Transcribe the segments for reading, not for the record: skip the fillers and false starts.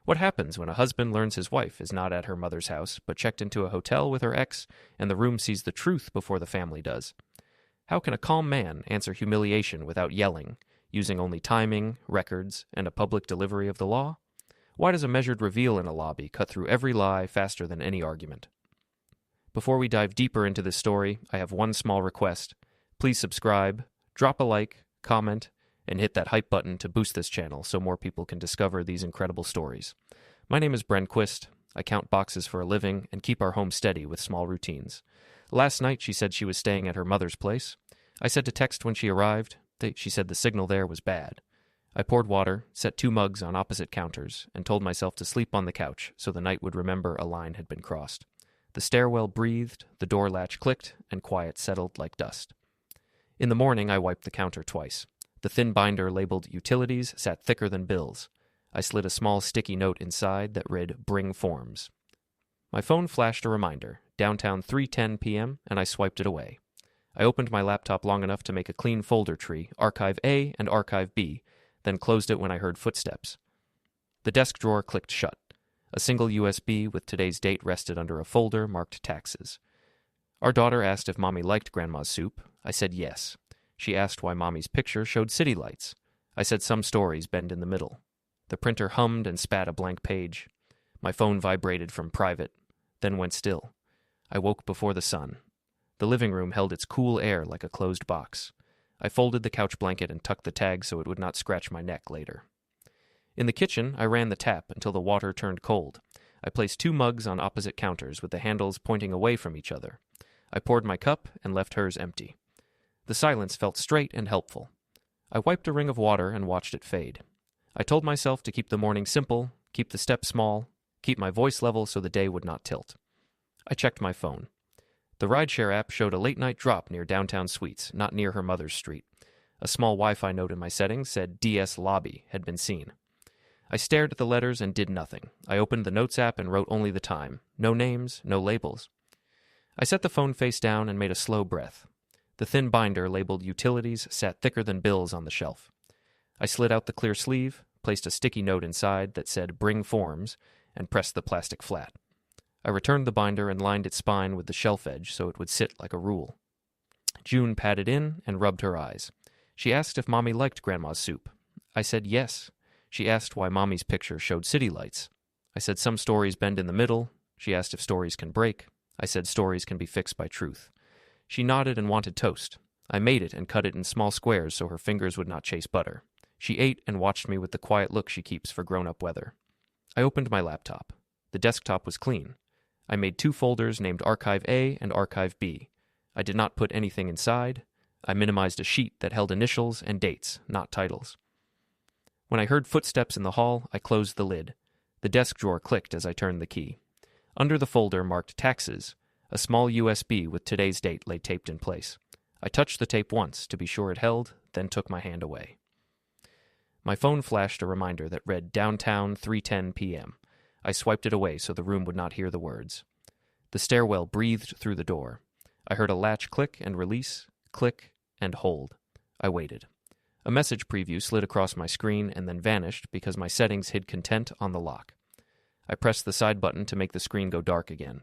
What happens when a husband learns his wife is not at her mother's house, but checked into a hotel with her ex, and the room sees the truth before the family does? How can a calm man answer humiliation without yelling, using only timing, records, and a public delivery of the law? Why does a measured reveal in a lobby cut through every lie faster than any argument? Before we dive deeper into this story, I have one small request. Please subscribe, drop a like, comment, and hit that hype button to boost this channel so more people can discover these incredible stories. My name is Bren Quist. I count boxes for a living and keep our home steady with small routines. Last night she said she was staying at her mother's place. I said to text when she arrived. She said the signal there was bad. I poured water, set 2 mugs on opposite counters, and told myself to sleep on the couch so the night would remember a line had been crossed. The stairwell breathed, the door latch clicked, and quiet settled like dust. In the morning I wiped the counter twice. The thin binder labeled Utilities sat thicker than bills. I slid a small sticky note inside that read, Bring Forms. My phone flashed a reminder, downtown 3:10 p.m., and I swiped it away. I opened my laptop long enough to make a clean folder tree, Archive A and Archive B, then closed it when I heard footsteps. The desk drawer clicked shut. A single USB with today's date rested under a folder marked Taxes. Our daughter asked if Mommy liked Grandma's soup. I said yes. She asked why Mommy's picture showed city lights. I said some stories bend in the middle. The printer hummed and spat a blank page. My phone vibrated from private, then went still. I woke before the sun. The living room held its cool air like a closed box. I folded the couch blanket and tucked the tag so it would not scratch my neck later. In the kitchen, I ran the tap until the water turned cold. I placed 2 mugs on opposite counters with the handles pointing away from each other. I poured my cup and left hers empty. The silence felt straight and helpful. I wiped a ring of water and watched it fade. I told myself to keep the morning simple, keep the steps small, keep my voice level so the day would not tilt. I checked my phone. The rideshare app showed a late-night drop near downtown Suites, not near her mother's street. A small Wi-Fi note in my settings said DS Lobby had been seen. I stared at the letters and did nothing. I opened the Notes app and wrote only the time. No names, no labels. I set the phone face down and made a slow breath. The thin binder labeled Utilities sat thicker than bills on the shelf. I slid out the clear sleeve, placed a sticky note inside that said Bring Forms, and pressed the plastic flat. I returned the binder and lined its spine with the shelf edge so it would sit like a rule. June patted in and rubbed her eyes. She asked if Mommy liked Grandma's soup. I said yes. She asked why Mommy's picture showed city lights. I said some stories bend in the middle. She asked if stories can break. I said stories can be fixed by truth. She nodded and wanted toast. I made it and cut it in small squares so her fingers would not chase butter. She ate and watched me with the quiet look she keeps for grown-up weather. I opened my laptop. The desktop was clean. I made 2 folders named Archive A and Archive B. I did not put anything inside. I minimized a sheet that held initials and dates, not titles. When I heard footsteps in the hall, I closed the lid. The desk drawer clicked as I turned the key. Under the folder marked Taxes, a small USB with today's date lay taped in place. I touched the tape once to be sure it held, then took my hand away. My phone flashed a reminder that read Downtown 3:10 p.m. I swiped it away so the room would not hear the words. The stairwell breathed through the door. I heard a latch click and release, click and hold. I waited. A message preview slid across my screen and then vanished because my settings hid content on the lock. I pressed the side button to make the screen go dark again.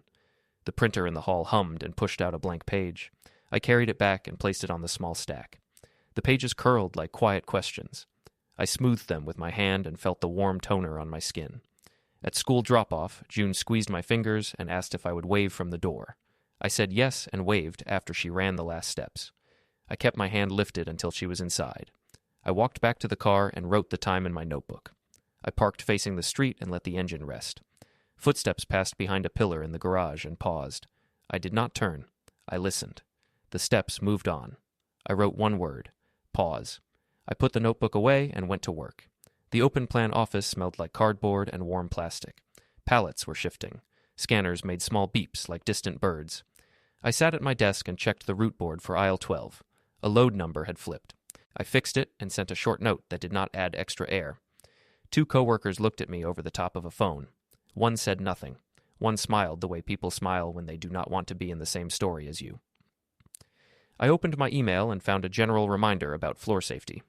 The printer in the hall hummed and pushed out a blank page. I carried it back and placed it on the small stack. The pages curled like quiet questions. I smoothed them with my hand and felt the warm toner on my skin. At school drop-off, June squeezed my fingers and asked if I would wave from the door. I said yes and waved after she ran the last steps. I kept my hand lifted until she was inside. I walked back to the car and wrote the time in my notebook. I parked facing the street and let the engine rest. Footsteps passed behind a pillar in the garage and paused. I did not turn. I listened. The steps moved on. I wrote one word. Pause. I put the notebook away and went to work. The open-plan office smelled like cardboard and warm plastic. Pallets were shifting. Scanners made small beeps like distant birds. I sat at my desk and checked the root board for aisle 12. A load number had flipped. I fixed it and sent a short note that did not add extra air. 2 coworkers looked at me over the top of a phone. One said nothing. One smiled the way people smile when they do not want to be in the same story as you. I opened my email and found a general reminder about floor safety.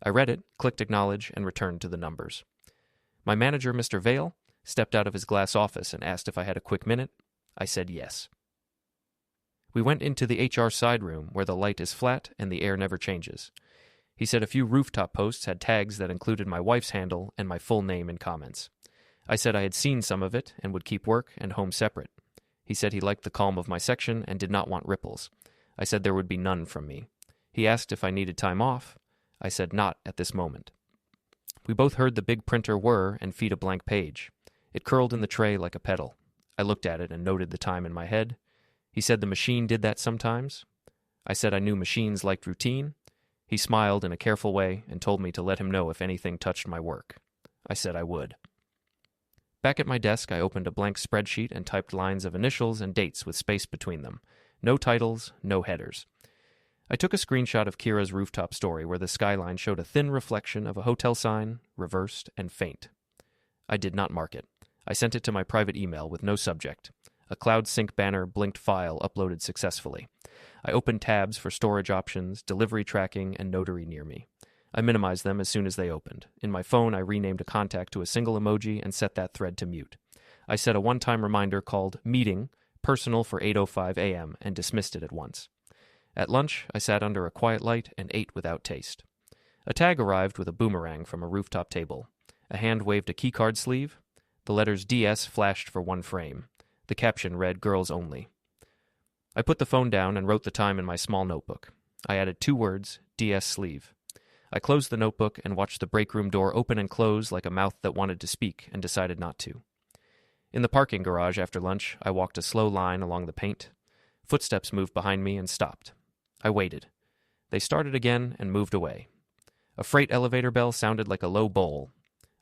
I read it, clicked acknowledge, and returned to the numbers. My manager, Mr. Vale, stepped out of his glass office and asked if I had a quick minute. I said yes. We went into the HR side room where the light is flat and the air never changes. He said a few rooftop posts had tags that included my wife's handle and my full name in comments. I said I had seen some of it and would keep work and home separate. He said he liked the calm of my section and did not want ripples. I said there would be none from me. He asked if I needed time off. I said not at this moment. We both heard the big printer whir and feed a blank page. It curled in the tray like a petal. I looked at it and noted the time in my head. He said the machine did that sometimes. I said I knew machines liked routine. He smiled in a careful way and told me to let him know if anything touched my work. I said I would. Back at my desk, I opened a blank spreadsheet and typed lines of initials and dates with space between them. No titles, no headers. I took a screenshot of Kira's rooftop story where the skyline showed a thin reflection of a hotel sign, reversed and faint. I did not mark it. I sent it to my private email with no subject. A cloud sync banner blinked file uploaded successfully. I opened tabs for storage options, delivery tracking, and notary near me. I minimized them as soon as they opened. In my phone, I renamed a contact to a single emoji and set that thread to mute. I set a one-time reminder called Meeting, personal for 8:05 a.m., and dismissed it at once. At lunch, I sat under a quiet light and ate without taste. A tag arrived with a boomerang from a rooftop table. A hand waved a keycard sleeve. The letters DS flashed for one frame. The caption read, Girls Only. I put the phone down and wrote the time in my small notebook. I added 2 words, DS sleeve. I closed the notebook and watched the break room door open and close like a mouth that wanted to speak and decided not to. In the parking garage after lunch, I walked a slow line along the paint. Footsteps moved behind me and stopped. I waited. They started again and moved away. A freight elevator bell sounded like a low bowl.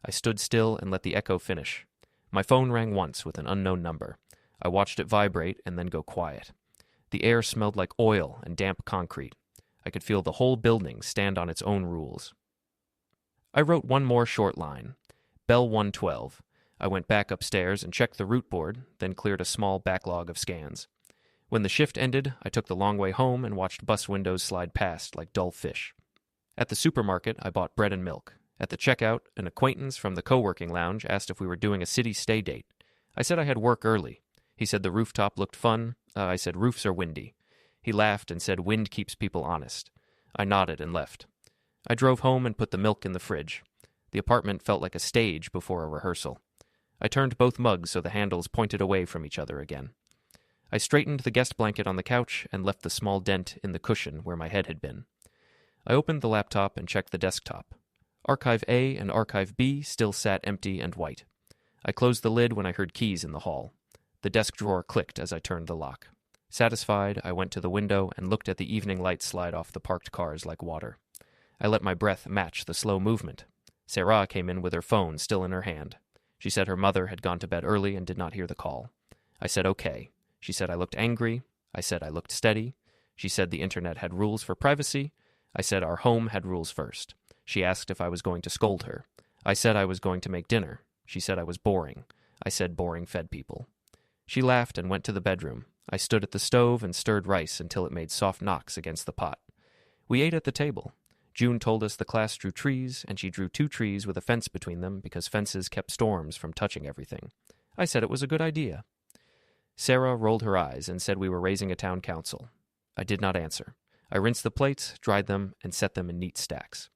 I stood still and let the echo finish. My phone rang once with an unknown number. I watched it vibrate and then go quiet. The air smelled like oil and damp concrete. I could feel the whole building stand on its own rules. I wrote one more short line. Bell 112. I went back upstairs and checked the route board, then cleared a small backlog of scans. When the shift ended, I took the long way home and watched bus windows slide past like dull fish. At the supermarket, I bought bread and milk. At the checkout, an acquaintance from the co-working lounge asked if we were doing a city stay date. I said I had work early. He said the rooftop looked fun. I said roofs are windy. He laughed and said wind keeps people honest. I nodded and left. I drove home and put the milk in the fridge. The apartment felt like a stage before a rehearsal. I turned both mugs so the handles pointed away from each other again. I straightened the guest blanket on the couch and left the small dent in the cushion where my head had been. I opened the laptop and checked the desktop. Archive A and Archive B still sat empty and white. I closed the lid when I heard keys in the hall. The desk drawer clicked as I turned the lock. Satisfied, I went to the window and looked at the evening light slide off the parked cars like water. I let my breath match the slow movement. Sarah came in with her phone still in her hand. She said her mother had gone to bed early and did not hear the call. I said okay. She said I looked angry. I said I looked steady. She said the internet had rules for privacy. I said our home had rules first. She asked if I was going to scold her. I said I was going to make dinner. She said I was boring. I said boring fed people. She laughed and went to the bedroom. I stood at the stove and stirred rice until it made soft knocks against the pot. We ate at the table. June told us the class drew trees, and she drew 2 trees with a fence between them because fences kept storms from touching everything. I said it was a good idea. Sarah rolled her eyes and said we were raising a town council. I did not answer. I rinsed the plates, dried them, and set them in neat stacks.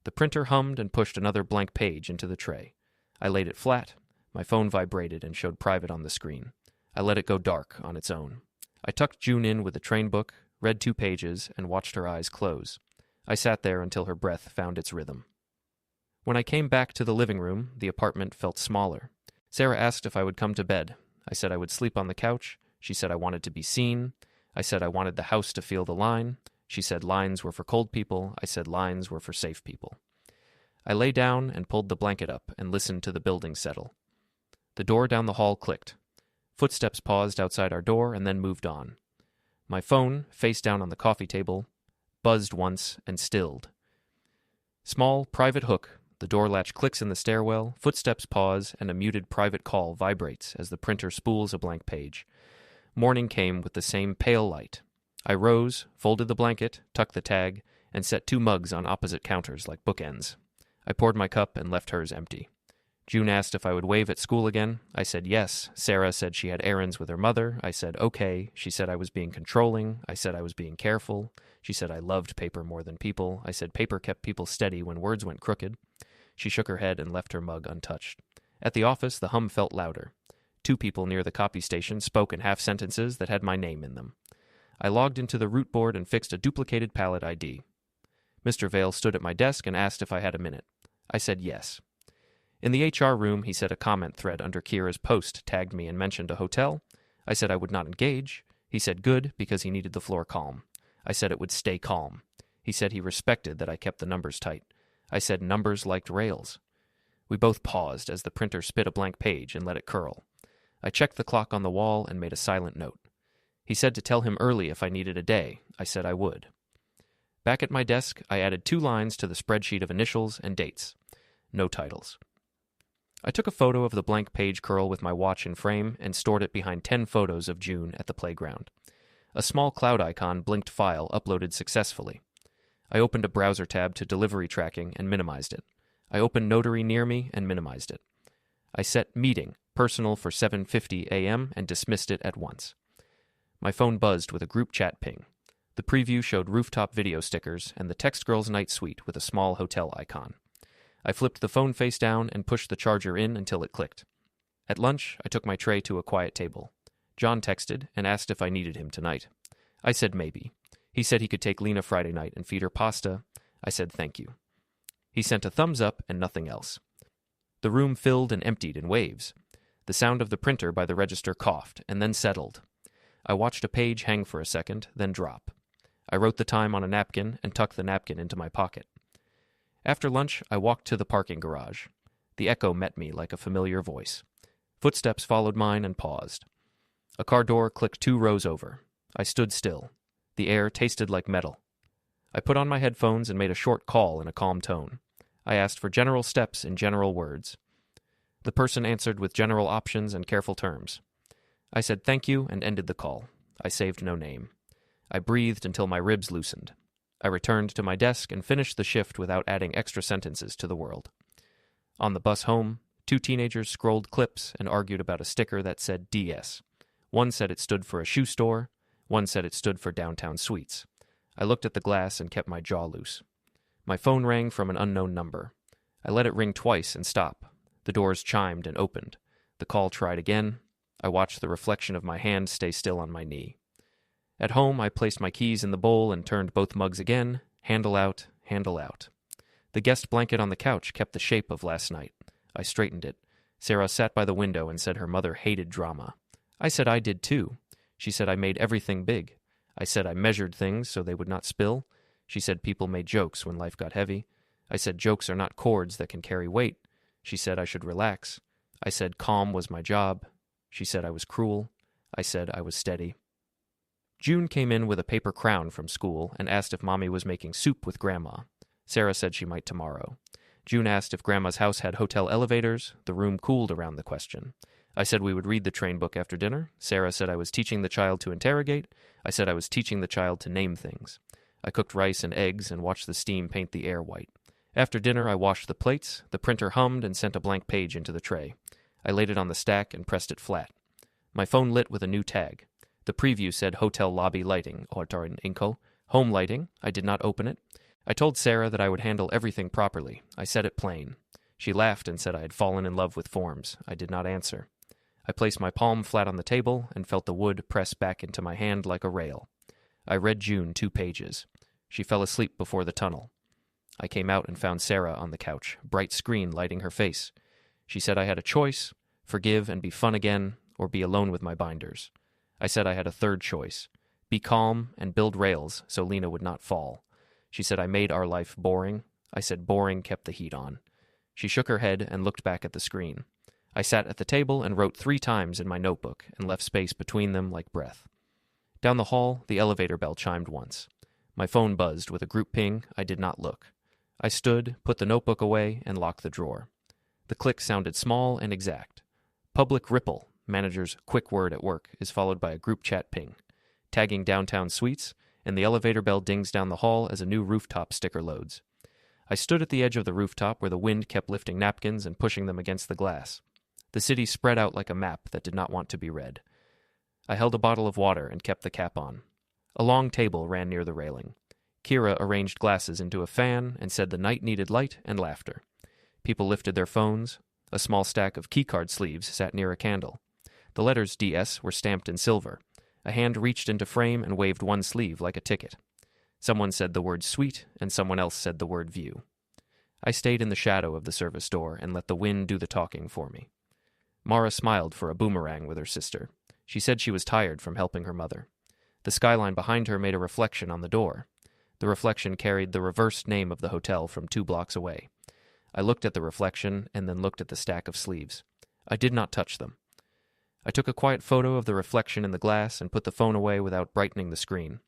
The printer hummed and pushed another blank page into the tray. I laid it flat. My phone vibrated and showed private on the screen. I let it go dark on its own. I tucked June in with the train book, read 2 pages, and watched her eyes close. I sat there until her breath found its rhythm. When I came back to the living room, the apartment felt smaller. Sarah asked if I would come to bed. I said I would sleep on the couch. She said I wanted to be seen. I said I wanted the house to feel the line. She said lines were for cold people. I said lines were for safe people. I lay down and pulled the blanket up and listened to the building settle. The door down the hall clicked. Footsteps paused outside our door and then moved on. My phone, face down on the coffee table, buzzed once and stilled. Small, private hook. The door latch clicks in the stairwell, footsteps pause, and a muted private call vibrates as the printer spools a blank page. Morning came with the same pale light. I rose, folded the blanket, tucked the tag, and set 2 mugs on opposite counters like bookends. I poured my cup and left hers empty. June asked if I would wave at school again. I said yes. Sarah said she had errands with her mother. I said okay. She said I was being controlling. I said I was being careful. She said I loved paper more than people. I said paper kept people steady when words went crooked. She shook her head and left her mug untouched. At the office, the hum felt louder. 2 people near the copy station spoke in half sentences that had my name in them. I logged into the root board and fixed a duplicated pallet ID. Mr. Vale stood at my desk and asked if I had a minute. I said yes. In the HR room, he said a comment thread under Kira's post tagged me and mentioned a hotel. I said I would not engage. He said good, because he needed the floor calm. I said it would stay calm. He said he respected that I kept the numbers tight. I said numbers liked rails. We both paused as the printer spit a blank page and let it curl. I checked the clock on the wall and made a silent note. He said to tell him early if I needed a day. I said I would. Back at my desk, I added 2 lines to the spreadsheet of initials and dates. No titles. I took a photo of the blank page curl with my watch in frame and stored it behind 10 photos of June at the playground. A small cloud icon blinked file uploaded successfully. I opened a browser tab to delivery tracking and minimized it. I opened Notary near me and minimized it. I set meeting, personal for 7:50 a.m. and dismissed it at once. My phone buzzed with a group chat ping. The preview showed rooftop video stickers and the Text Girls Night Suite with a small hotel icon. I flipped the phone face down and pushed the charger in until it clicked. At lunch, I took my tray to a quiet table. John texted and asked if I needed him tonight. I said maybe. He said he could take Lena Friday night and feed her pasta. I said thank you. He sent a thumbs up and nothing else. The room filled and emptied in waves. The sound of the printer by the register coughed and then settled. I watched a page hang for a second, then drop. I wrote the time on a napkin and tucked the napkin into my pocket. After lunch, I walked to the parking garage. The echo met me like a familiar voice. Footsteps followed mine and paused. A car door clicked 2 rows over. I stood still. The air tasted like metal. I put on my headphones and made a short call in a calm tone. I asked for general steps in general words. The person answered with general options and careful terms. I said thank you and ended the call. I saved no name. I breathed until my ribs loosened. I returned to my desk and finished the shift without adding extra sentences to the world. On the bus home, 2 teenagers scrolled clips and argued about a sticker that said DS. One said it stood for a shoe store. One said it stood for downtown sweets. I looked at the glass and kept my jaw loose. My phone rang from an unknown number. I let it ring twice and stop. The doors chimed and opened. The call tried again. I watched the reflection of my hand stay still on my knee. At home, I placed my keys in the bowl and turned both mugs again, handle out, handle out. The guest blanket on the couch kept the shape of last night. I straightened it. Sarah sat by the window and said her mother hated drama. I said I did too. She said I made everything big. I said I measured things so they would not spill. She said people made jokes when life got heavy. I said jokes are not cords that can carry weight. She said I should relax. I said calm was my job. She said I was cruel. I said I was steady. June came in with a paper crown from school and asked if Mommy was making soup with Grandma. Sarah said she might tomorrow. June asked if Grandma's house had hotel elevators. The room cooled around the question. I said we would read the train book after dinner. Sarah said I was teaching the child to interrogate. I said I was teaching the child to name things. I cooked rice and eggs and watched the steam paint the air white. After dinner, I washed the plates. The printer hummed and sent a blank page into the tray. I laid it on the stack and pressed it flat. My phone lit with a new tag. The preview said hotel lobby lighting, or in Inco. Home lighting. I did not open it. I told Sarah that I would handle everything properly. I said it plain. She laughed and said I had fallen in love with forms. I did not answer. I placed my palm flat on the table and felt the wood press back into my hand like a rail. I read June 2 pages. She fell asleep before the tunnel. I came out and found Sarah on the couch, bright screen lighting her face. She said I had a choice, forgive and be fun again, or be alone with my binders. I said I had a third choice, be calm and build rails so Lena would not fall. She said I made our life boring. I said boring kept the heat on. She shook her head and looked back at the screen. I sat at the table and wrote 3 times in my notebook and left space between them like breath. Down the hall, the elevator bell chimed once. My phone buzzed with a group ping. I did not look. I stood, put the notebook away, and locked the drawer. The click sounded small and exact. Public ripple, manager's quick word at work, is followed by a group chat ping. Tagging downtown suites, and the elevator bell dings down the hall as a new rooftop sticker loads. I stood at the edge of the rooftop where the wind kept lifting napkins and pushing them against the glass. The city spread out like a map that did not want to be read. I held a bottle of water and kept the cap on. A long table ran near the railing. Kira arranged glasses into a fan and said the night needed light and laughter. People lifted their phones. A small stack of keycard sleeves sat near a candle. The letters DS were stamped in silver. A hand reached into frame and waved one sleeve like a ticket. Someone said the word sweet, and someone else said the word view. I stayed in the shadow of the service door and let the wind do the talking for me. Mara smiled for a boomerang with her sister. She said she was tired from helping her mother. The skyline behind her made a reflection on the door. The reflection carried the reversed name of the hotel from 2 blocks away. I looked at the reflection and then looked at the stack of sleeves. I did not touch them. I took a quiet photo of the reflection in the glass and put the phone away without brightening the screen.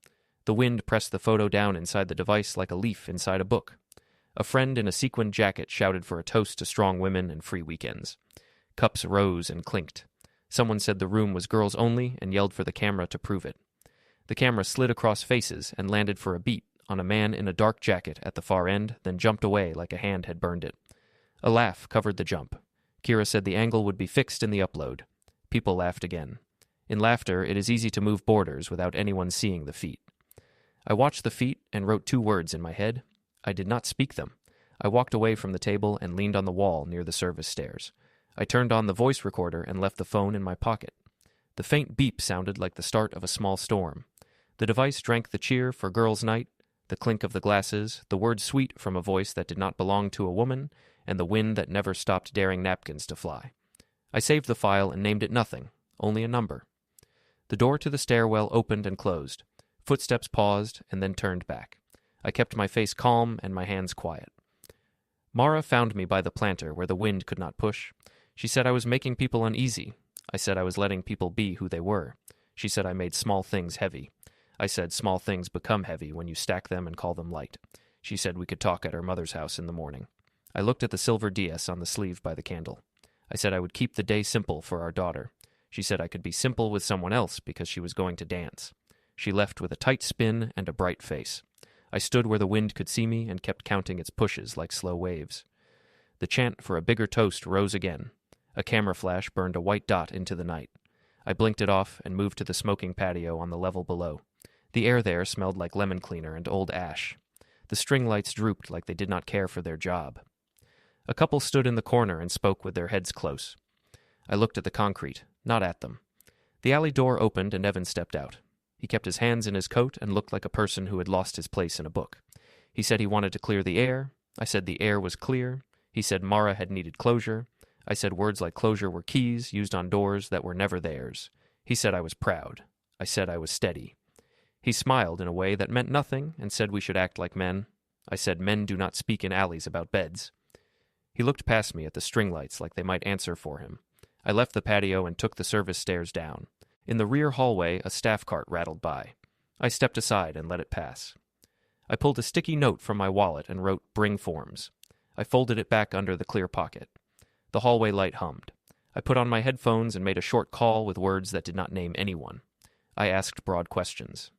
The wind pressed the photo down inside the device like a leaf inside a book. A friend in a sequined jacket shouted for a toast to strong women and free weekends. Cups rose and clinked. Someone said the room was girls only and yelled for the camera to prove it. The camera slid across faces and landed for a beat on a man in a dark jacket at the far end, then jumped away like a hand had burned it. A laugh covered the jump. Kira said the angle would be fixed in the upload. People laughed again. In laughter, it is easy to move borders without anyone seeing the feet. I watched the feet and wrote 2 words in my head. I did not speak them. I walked away from the table and leaned on the wall near the service stairs. I turned on the voice recorder and left the phone in my pocket. The faint beep sounded like the start of a small storm. The device drank the cheer for girls' night, the clink of the glasses, the word sweet from a voice that did not belong to a woman, and the wind that never stopped daring napkins to fly. I saved the file and named it nothing, only a number. The door to the stairwell opened and closed. Footsteps paused and then turned back. I kept my face calm and my hands quiet. Mara found me by the planter where the wind could not push. She said I was making people uneasy. I said I was letting people be who they were. She said I made small things heavy. I said small things become heavy when you stack them and call them light. She said we could talk at her mother's house in the morning. I looked at the silver DS on the sleeve by the candle. I said I would keep the day simple for our daughter. She said I could be simple with someone else because she was going to dance. She left with a tight spin and a bright face. I stood where the wind could see me and kept counting its pushes like slow waves. The chant for a bigger toast rose again. A camera flash burned a white dot into the night. I blinked it off and moved to the smoking patio on the level below. The air there smelled like lemon cleaner and old ash. The string lights drooped like they did not care for their job. A couple stood in the corner and spoke with their heads close. I looked at the concrete, not at them. The alley door opened and Evan stepped out. He kept his hands in his coat and looked like a person who had lost his place in a book. He said he wanted to clear the air. I said the air was clear. He said Mara had needed closure. I said words like closure were keys used on doors that were never theirs. He said I was proud. I said I was steady. He smiled in a way that meant nothing and said we should act like men. I said men do not speak in alleys about beds. He looked past me at the string lights like they might answer for him. I left the patio and took the service stairs down. In the rear hallway, a staff cart rattled by. I stepped aside and let it pass. I pulled a sticky note from my wallet and wrote, "Bring forms." I folded it back under the clear pocket. The hallway light hummed. I put on my headphones and made a short call with words that did not name anyone. I asked broad questions.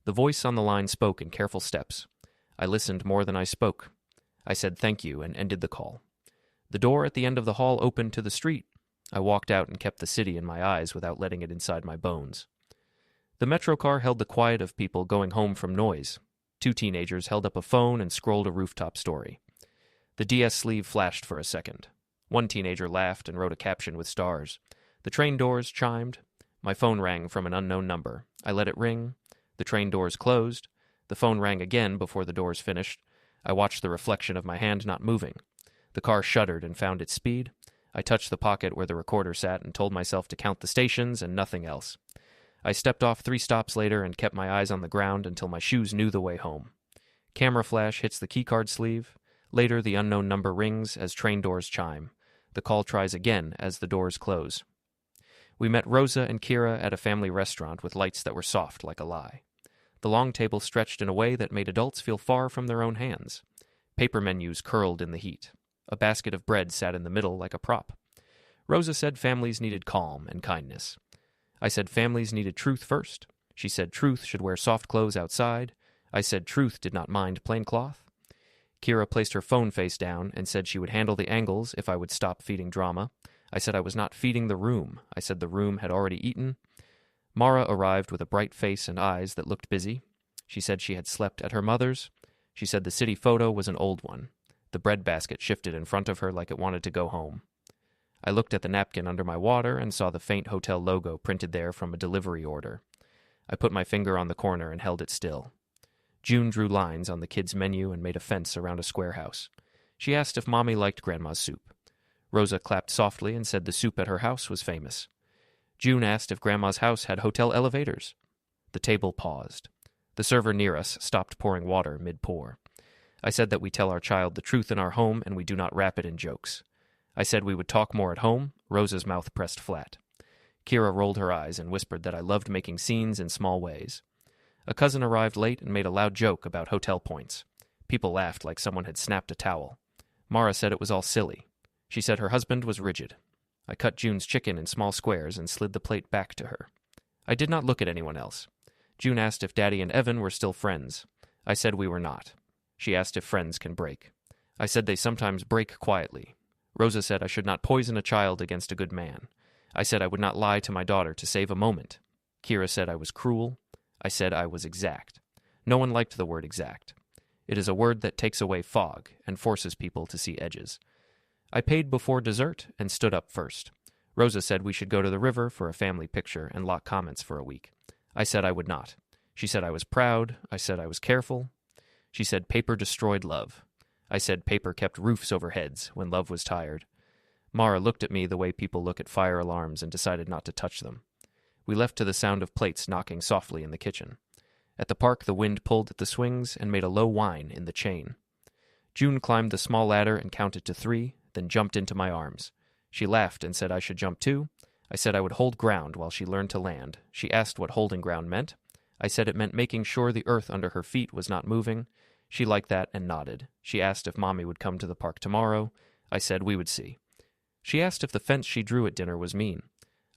The voice on the line spoke in careful steps. I listened more than I spoke. I said thank you and ended the call. The door at the end of the hall opened to the street. I walked out and kept the city in my eyes without letting it inside my bones. The metro car held the quiet of people going home from noise. 2 teenagers held up a phone and scrolled a rooftop story. The DS sleeve flashed for a second. One teenager laughed and wrote a caption with stars. The train doors chimed. My phone rang from an unknown number. I let it ring. The train doors closed. The phone rang again before the doors finished. I watched the reflection of my hand not moving. The car shuddered and found its speed. I touched the pocket where the recorder sat and told myself to count the stations and nothing else. I stepped off 3 stops later and kept my eyes on the ground until my shoes knew the way home. Camera flash hits the keycard sleeve. Later, the unknown number rings as train doors chime. The call tries again as the doors close. We met Rosa and Kira at a family restaurant with lights that were soft like a lie. The long table stretched in a way that made adults feel far from their own hands. Paper menus curled in the heat. A basket of bread sat in the middle like a prop. Rosa said families needed calm and kindness. I said families needed truth first. She said truth should wear soft clothes outside. I said truth did not mind plain cloth. Kira placed her phone face down and said she would handle the angles if I would stop feeding drama. I said I was not feeding the room. I said the room had already eaten. Mara arrived with a bright face and eyes that looked busy. She said she had slept at her mother's. She said the city photo was an old one. The bread basket shifted in front of her like it wanted to go home. I looked at the napkin under my water and saw the faint hotel logo printed there from a delivery order. I put my finger on the corner and held it still. June drew lines on the kids' menu and made a fence around a square house. She asked if Mommy liked Grandma's soup. Rosa clapped softly and said the soup at her house was famous. June asked if Grandma's house had hotel elevators. The table paused. The server near us stopped pouring water mid-pour. I said that we tell our child the truth in our home and we do not wrap it in jokes. I said we would talk more at home. Rosa's mouth pressed flat. Kira rolled her eyes and whispered that I loved making scenes in small ways. A cousin arrived late and made a loud joke about hotel points. People laughed like someone had snapped a towel. Mara said it was all silly. She said her husband was rigid. I cut June's chicken in small squares and slid the plate back to her. I did not look at anyone else. June asked if Daddy and Evan were still friends. I said we were not. She asked if friends can break. I said they sometimes break quietly. Rosa said I should not poison a child against a good man. I said I would not lie to my daughter to save a moment. Kira said I was cruel. I said I was exact. No one liked the word exact. It is a word that takes away fog and forces people to see edges. I paid before dessert and stood up first. Rosa said we should go to the river for a family picture and lock comments for a week. I said I would not. She said I was proud. I said I was careful. She said paper destroyed love. I said paper kept roofs over heads when love was tired. Mara looked at me the way people look at fire alarms and decided not to touch them. We left to the sound of plates knocking softly in the kitchen. At the park, the wind pulled at the swings and made a low whine in the chain. June climbed the small ladder and counted to 3, then jumped into my arms. She laughed and said I should jump too. I said I would hold ground while she learned to land. She asked what holding ground meant. I said it meant making sure the earth under her feet was not moving. She liked that and nodded. She asked if Mommy would come to the park tomorrow. I said we would see. She asked if the fence she drew at dinner was mean.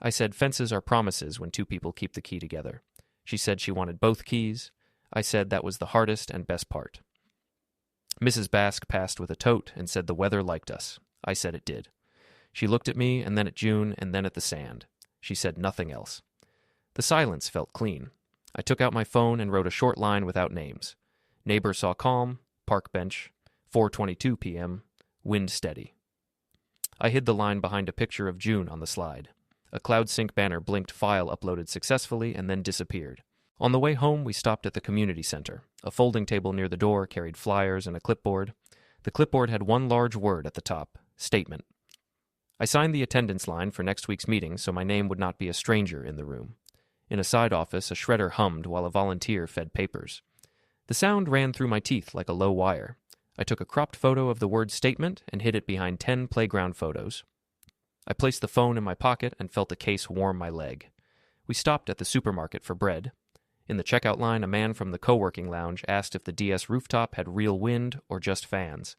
I said fences are promises when two people keep the key together. She said she wanted both keys. I said that was the hardest and best part. Mrs. Bask passed with a tote and said the weather liked us. I said it did. She looked at me and then at June and then at the sand. She said nothing else. The silence felt clean. I took out my phone and wrote a short line without names. Neighbor saw calm, park bench, 4:22 p.m., wind steady. I hid the line behind a picture of June on the slide. A CloudSync banner blinked file uploaded successfully and then disappeared. On the way home, we stopped at the community center. A folding table near the door carried flyers and a clipboard. The clipboard had one large word at the top, statement. I signed the attendance line for next week's meeting so my name would not be a stranger in the room. In a side office, a shredder hummed while a volunteer fed papers. The sound ran through my teeth like a low wire. I took a cropped photo of the word statement and hid it behind 10 playground photos. I placed the phone in my pocket and felt the case warm my leg. We stopped at the supermarket for bread. In the checkout line, a man from the co-working lounge asked if the DS rooftop had real wind or just fans.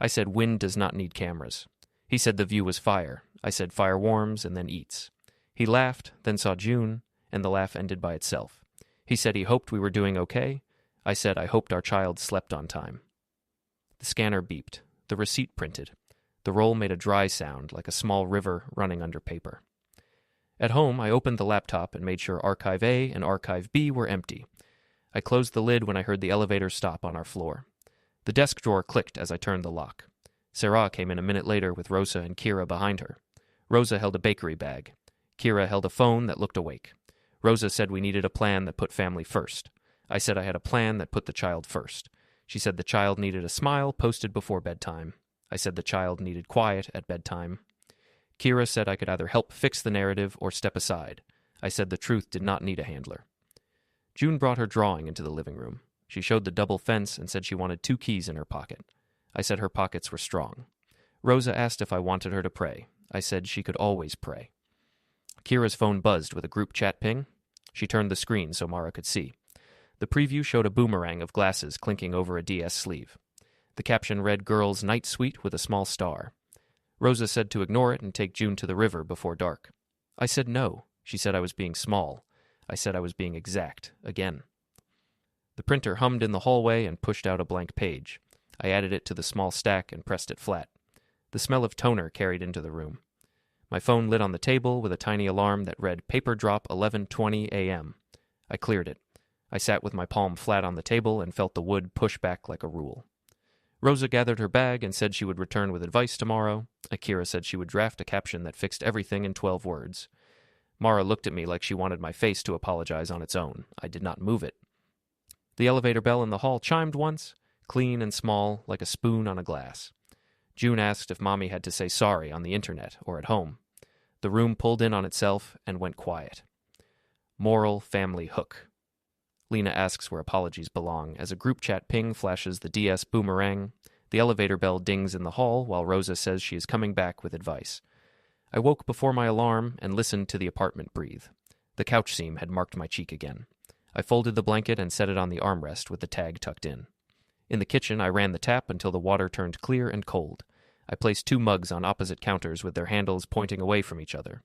I said wind does not need cameras. He said the view was fire. I said fire warms and then eats. He laughed, then saw June, and the laugh ended by itself. He said he hoped we were doing okay. I said I hoped our child slept on time. The scanner beeped. The receipt printed. The roll made a dry sound like a small river running under paper. At home, I opened the laptop and made sure Archive A and Archive B were empty. I closed the lid when I heard the elevator stop on our floor. The desk drawer clicked as I turned the lock. Sarah came in a minute later with Rosa and Kira behind her. Rosa held a bakery bag. Kira held a phone that looked awake. Rosa said we needed a plan that put family first. I said I had a plan that put the child first. She said the child needed a smile posted before bedtime. I said the child needed quiet at bedtime. Kira said I could either help fix the narrative or step aside. I said the truth did not need a handler. June brought her drawing into the living room. She showed the double fence and said she wanted 2 keys in her pocket. I said her pockets were strong. Rosa asked if I wanted her to pray. I said she could always pray. Kira's phone buzzed with a group chat ping. She turned the screen so Mara could see. The preview showed a boomerang of glasses clinking over a DS sleeve. The caption read Girls Night Suite with a small star. Rosa said to ignore it and take June to the river before dark. I said no. She said I was being small. I said I was being exact, again. The printer hummed in the hallway and pushed out a blank page. I added it to the small stack and pressed it flat. The smell of toner carried into the room. My phone lit on the table with a tiny alarm that read paper drop 11:20 a.m. I cleared it. I sat with my palm flat on the table and felt the wood push back like a rule. Rosa gathered her bag and said she would return with advice tomorrow. Akira said she would draft a caption that fixed everything in 12 words. Mara looked at me like she wanted my face to apologize on its own. I did not move it. The elevator bell in the hall chimed once, clean and small, like a spoon on a glass. June asked if Mommy had to say sorry on the internet or at home. The room pulled in on itself and went quiet. Moral family hook. Lena asks where apologies belong as a group chat ping flashes the DS boomerang. The elevator bell dings in the hall while Rosa says she is coming back with advice. I woke before my alarm and listened to the apartment breathe. The couch seam had marked my cheek again. I folded the blanket and set it on the armrest with the tag tucked in. In the kitchen, I ran the tap until the water turned clear and cold. I placed 2 mugs on opposite counters with their handles pointing away from each other.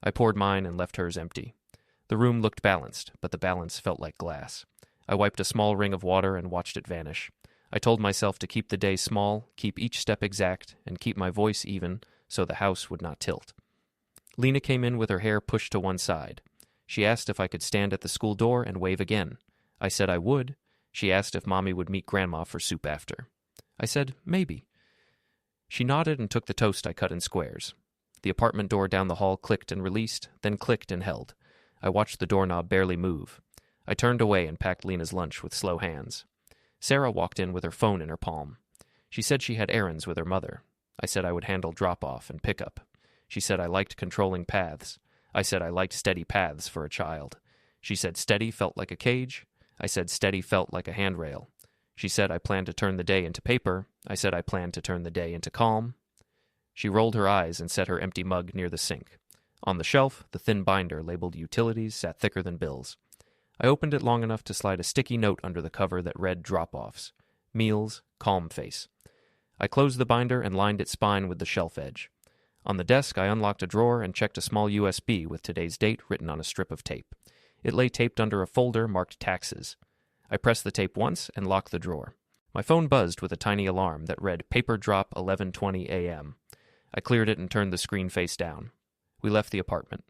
I poured mine and left hers empty. The room looked balanced, but the balance felt like glass. I wiped a small ring of water and watched it vanish. I told myself to keep the day small, keep each step exact, and keep my voice even so the house would not tilt. Lena came in with her hair pushed to one side. She asked if I could stand at the school door and wave again. I said I would. She asked if Mommy would meet Grandma for soup after. I said, maybe. She nodded and took the toast I cut in squares. The apartment door down the hall clicked and released, then clicked and held. I watched the doorknob barely move. I turned away and packed Lena's lunch with slow hands. Sarah walked in with her phone in her palm. She said she had errands with her mother. I said I would handle drop-off and pick-up. She said I liked controlling paths. I said I liked steady paths for a child. She said steady felt like a cage. I said steady felt like a handrail. She said I planned to turn the day into paper. I said I planned to turn the day into calm. She rolled her eyes and set her empty mug near the sink. On the shelf, the thin binder labeled utilities sat thicker than bills. I opened it long enough to slide a sticky note under the cover that read drop-offs. Meals, calm face. I closed the binder and lined its spine with the shelf edge. On the desk, I unlocked a drawer and checked a small USB with today's date written on a strip of tape. It lay taped under a folder marked taxes. I pressed the tape once and locked the drawer. My phone buzzed with a tiny alarm that read paper drop 11:20 a.m. I cleared it and turned the screen face down. We left the apartment.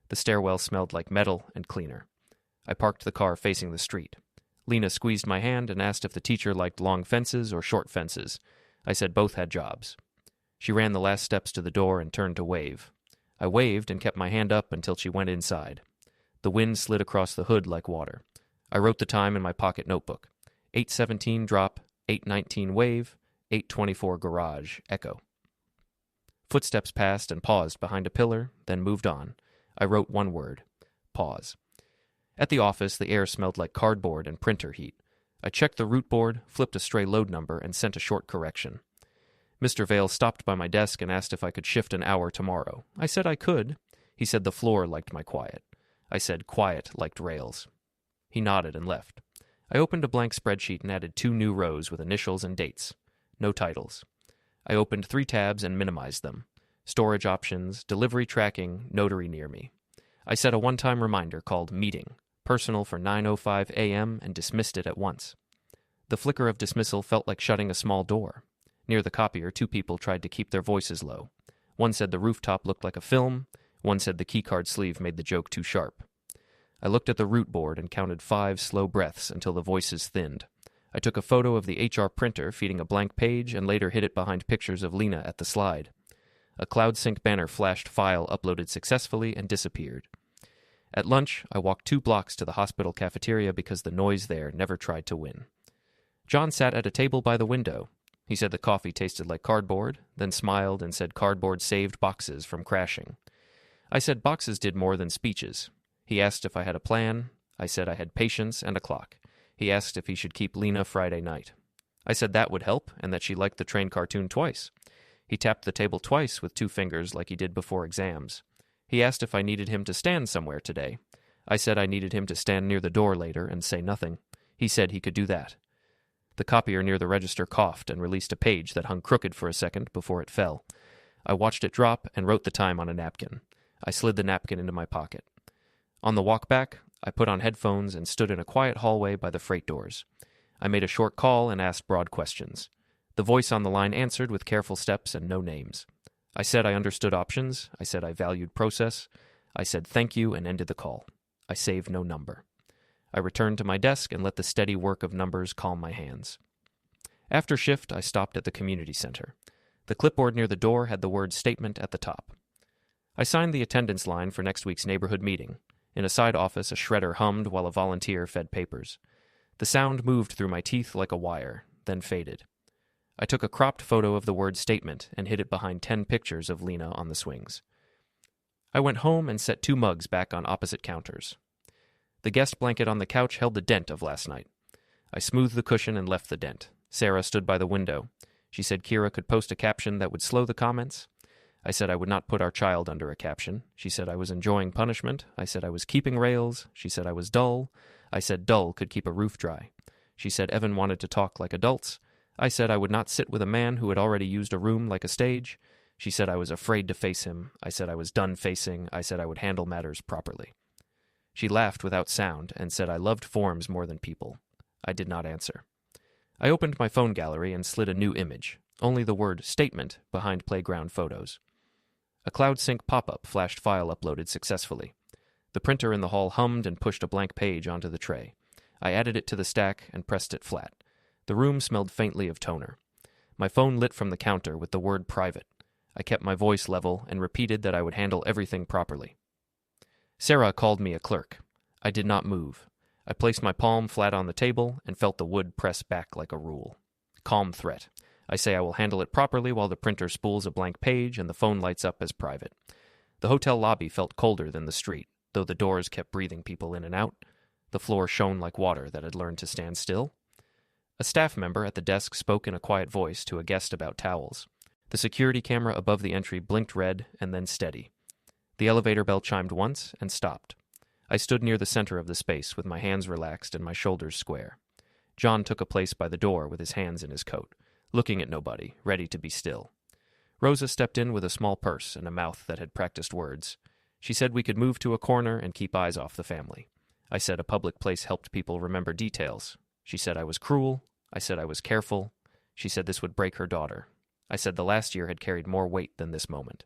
The stairwell smelled like metal and cleaner. I parked the car facing the street. Lena squeezed my hand and asked if the teacher liked long fences or short fences. I said both had jobs. She ran the last steps to the door and turned to wave. I waved and kept my hand up until she went inside. The wind slid across the hood like water. I wrote the time in my pocket notebook. 8:17 drop, 8:19 wave, 8:24 garage, echo. Footsteps passed and paused behind a pillar, then moved on. I wrote one word. Pause. At the office, the air smelled like cardboard and printer heat. I checked the root board, flipped a stray load number, and sent a short correction. Mr. Vale stopped by my desk and asked if I could shift an hour tomorrow. I said I could. He said the floor liked my quiet. I said quiet liked rails. He nodded and left. I opened a blank spreadsheet and added 2 new rows with initials and dates. No titles. I opened 3 tabs and minimized them. Storage options, delivery tracking, notary near me. I set a one-time reminder called Meeting, personal for 9:05 a.m., and dismissed it at once. The flicker of dismissal felt like shutting a small door. Near the copier, 2 people tried to keep their voices low. One said the rooftop looked like a film. One said the keycard sleeve made the joke too sharp. I looked at the root board and counted 5 slow breaths until the voices thinned. I took a photo of the HR printer feeding a blank page and later hid it behind pictures of Lena at the slide. A CloudSync banner flashed file uploaded successfully and disappeared. At lunch, I walked 2 blocks to the hospital cafeteria because the noise there never tried to win. John sat at a table by the window. He said the coffee tasted like cardboard, then smiled and said cardboard saved boxes from crashing. I said boxes did more than speeches. He asked if I had a plan. I said I had patience and a clock. He asked if he should keep Lena Friday night. I said that would help and that she liked the train cartoon twice. He tapped the table twice with 2 fingers like he did before exams. He asked if I needed him to stand somewhere today. I said I needed him to stand near the door later and say nothing. He said he could do that. The copier near the register coughed and released a page that hung crooked for a second before it fell. I watched it drop and wrote the time on a napkin. I slid the napkin into my pocket. On the walk back, I put on headphones and stood in a quiet hallway by the freight doors. I made a short call and asked broad questions. The voice on the line answered with careful steps and no names. I said I understood options. I said I valued process. I said thank you and ended the call. I saved no number. I returned to my desk and let the steady work of numbers calm my hands. After shift, I stopped at the community center. The clipboard near the door had the word statement at the top. I signed the attendance line for next week's neighborhood meeting. In a side office, a shredder hummed while a volunteer fed papers. The sound moved through my teeth like a wire, then faded. I took a cropped photo of the word statement and hid it behind 10 pictures of Lena on the swings. I went home and set 2 mugs back on opposite counters. The guest blanket on the couch held the dent of last night. I smoothed the cushion and left the dent. Sarah stood by the window. She said Kira could post a caption that would slow the comments. I said I would not put our child under a caption. She said I was enjoying punishment. I said I was keeping rails. She said I was dull. I said dull could keep a roof dry. She said Evan wanted to talk like adults. I said I would not sit with a man who had already used a room like a stage. She said I was afraid to face him. I said I was done facing. I said I would handle matters properly. She laughed without sound and said I loved forms more than people. I did not answer. I opened my phone gallery and slid a new image, only the word statement behind playground photos. A CloudSync pop-up flashed file uploaded successfully. The printer in the hall hummed and pushed a blank page onto the tray. I added it to the stack and pressed it flat. The room smelled faintly of toner. My phone lit from the counter with the word private. I kept my voice level and repeated that I would handle everything properly. Sarah called me a clerk. I did not move. I placed my palm flat on the table and felt the wood press back like a rule. Calm threat. I say I will handle it properly while the printer spools a blank page and the phone lights up as private. The hotel lobby felt colder than the street, though the doors kept breathing people in and out. The floor shone like water that had learned to stand still. A staff member at the desk spoke in a quiet voice to a guest about towels. The security camera above the entry blinked red and then steady. The elevator bell chimed once and stopped. I stood near the center of the space with my hands relaxed and my shoulders square. John took a place by the door with his hands in his coat, looking at nobody, ready to be still. Rosa stepped in with a small purse and a mouth that had practiced words. She said we could move to a corner and keep eyes off the family. I said a public place helped people remember details. She said I was cruel. I said I was careful. She said this would break her daughter. I said the last year had carried more weight than this moment.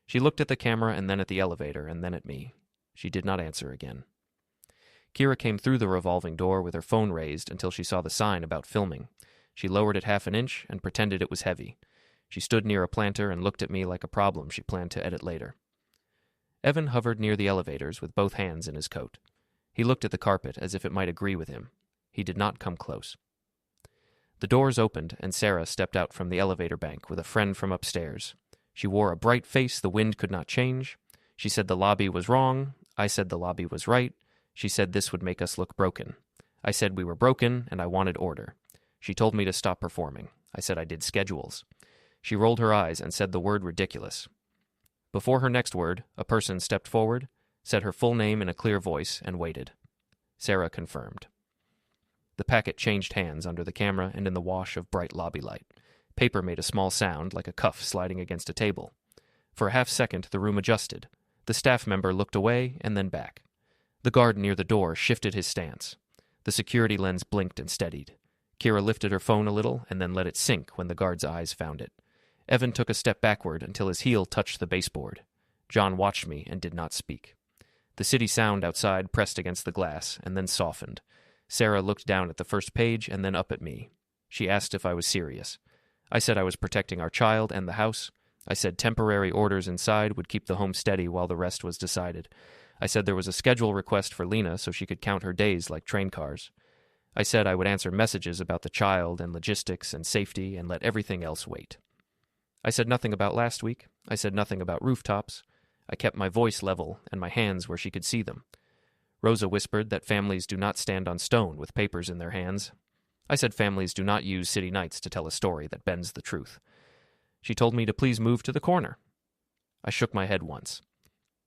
She looked at the camera and then at the elevator and then at me. She did not answer again. Kira came through the revolving door with her phone raised until she saw the sign about filming. She lowered it half an inch and pretended it was heavy. She stood near a planter and looked at me like a problem she planned to edit later. Evan hovered near the elevators with both hands in his coat. He looked at the carpet as if it might agree with him. He did not come close. The doors opened and Sarah stepped out from the elevator bank with a friend from upstairs. She wore a bright face the wind could not change. She said the lobby was wrong. I said the lobby was right. She said this would make us look broken. I said we were broken and I wanted order. She told me to stop performing. I said I did schedules. She rolled her eyes and said the word ridiculous. Before her next word, a person stepped forward, said her full name in a clear voice, and waited. Sarah confirmed. The packet changed hands under the camera and in the wash of bright lobby light. Paper made a small sound like a cuff sliding against a table. For a half second, the room adjusted. The staff member looked away and then back. The guard near the door shifted his stance. The security lens blinked and steadied. Kira lifted her phone a little and then let it sink when the guard's eyes found it. Evan took a step backward until his heel touched the baseboard. John watched me and did not speak. The city sound outside pressed against the glass and then softened. Sarah looked down at the first page and then up at me. She asked if I was serious. I said I was protecting our child and the house. I said temporary orders inside would keep the home steady while the rest was decided. I said there was a schedule request for Lena so she could count her days like train cars. I said I would answer messages about the child and logistics and safety and let everything else wait. I said nothing about last week. I said nothing about rooftops. I kept my voice level and my hands where she could see them. Rosa whispered that families do not stand on stone with papers in their hands. I said families do not use city nights to tell a story that bends the truth. She told me to please move to the corner. I shook my head once.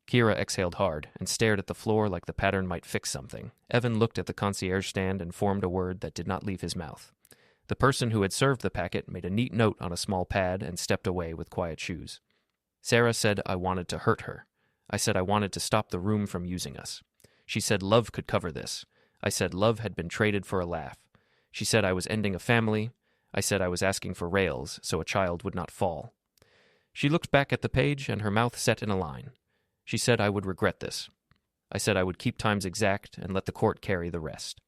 Kira exhaled hard and stared at the floor like the pattern might fix something. Evan looked at the concierge stand and formed a word that did not leave his mouth. The person who had served the packet made a neat note on a small pad and stepped away with quiet shoes. Sarah said I wanted to hurt her. I said I wanted to stop the room from using us. She said love could cover this. I said love had been traded for a laugh. She said I was ending a family. I said I was asking for rails so a child would not fall. She looked back at the page and her mouth set in a line. She said I would regret this. I said I would keep times exact and let the court carry the rest.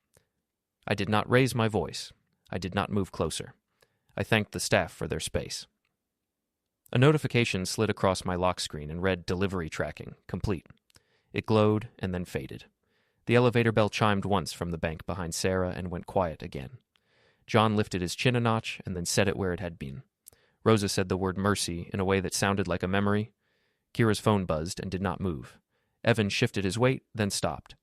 I did not raise my voice. I did not move closer. I thanked the staff for their space. A notification slid across my lock screen and read delivery tracking, complete. It glowed and then faded. The elevator bell chimed once from the bank behind Sarah and went quiet again. John lifted his chin a notch and then set it where it had been. Rosa said the word mercy in a way that sounded like a memory. Kira's phone buzzed and did not move. Evan shifted his weight, then stopped.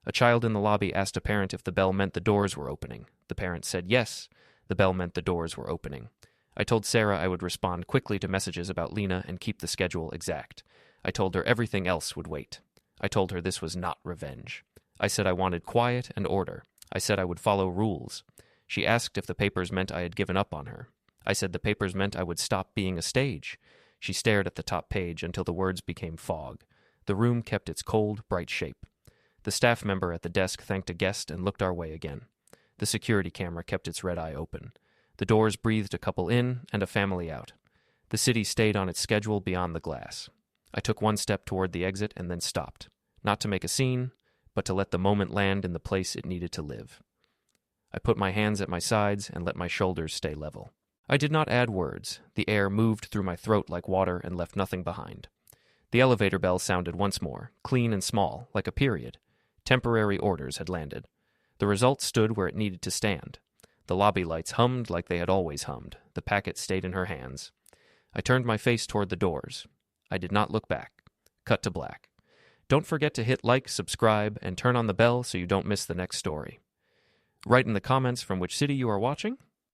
A child in the lobby asked a parent if the bell meant the doors were opening. The parent said yes. The bell meant the doors were opening. I told Sarah I would respond quickly to messages about Lena and keep the schedule exact. I told her everything else would wait. I told her this was not revenge. I said I wanted quiet and order. I said I would follow rules. She asked if the papers meant I had given up on her. I said the papers meant I would stop being a stage. She stared at the top page until the words became fog. The room kept its cold, bright shape. The staff member at the desk thanked a guest and looked our way again. The security camera kept its red eye open. The doors breathed a couple in and a family out. The city stayed on its schedule beyond the glass. I took one step toward the exit and then stopped, not to make a scene, but to let the moment land in the place it needed to live. I put my hands at my sides and let my shoulders stay level. I did not add words. The air moved through my throat like water and left nothing behind. The elevator bell sounded once more, clean and small, like a period. Temporary orders had landed. The result stood where it needed to stand. The lobby lights hummed like they had always hummed. The packet stayed in her hands. I turned my face toward the doors. I did not look back. Cut to black. Don't forget to hit like, subscribe, and turn on the bell so you don't miss the next story. Write in the comments from which city you are watching.